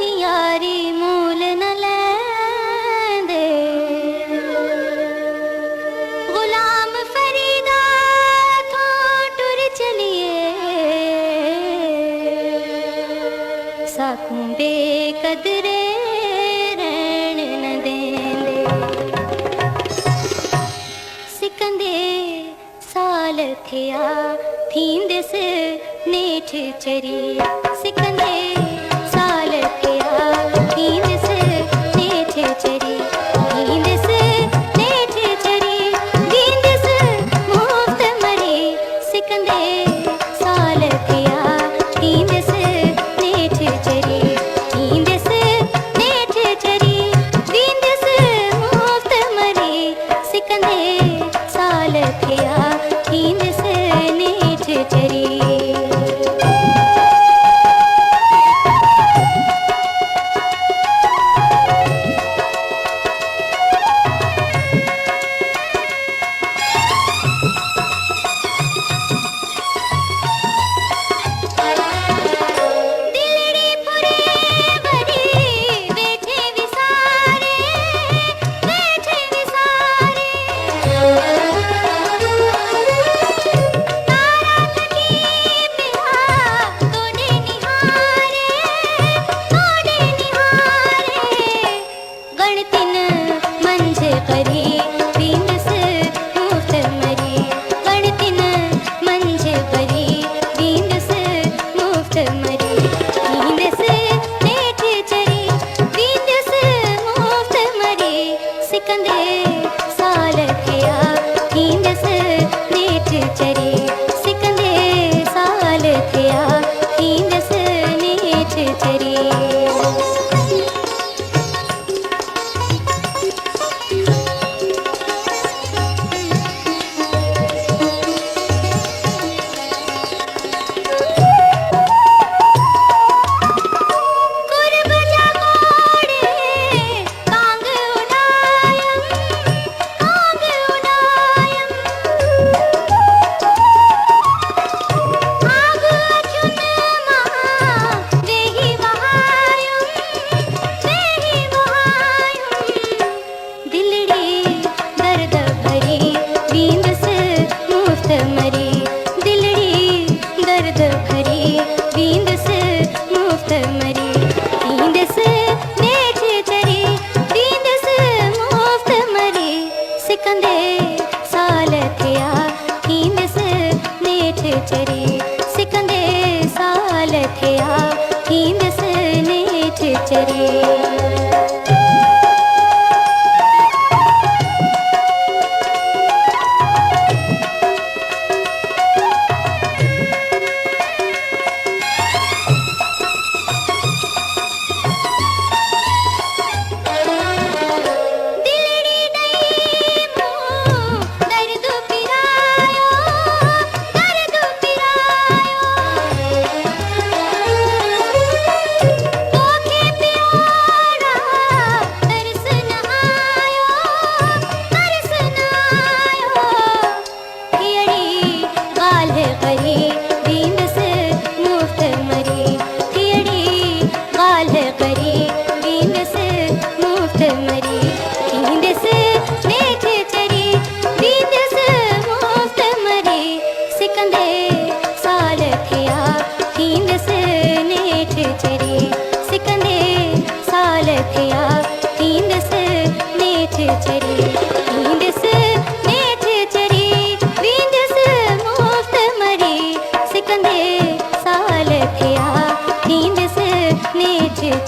यारी मूल न लैंदे गुलाम फरीदा तो टुर चलिए साकूं बेकदरे रहन न देंदे सिकंदे साल थिया थींदस नेठ चरी सिकंदे साल थिया थींदस नेठ चरी थींदस नेठ चरी दींदस मुफ्त मरी सिकंदे साल थिया थींदस नेठ चरी थींदस नेठ चरी दींदस मुफ्त मरी सिकंदे साल थिया थींदस नेठ चरी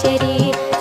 चरी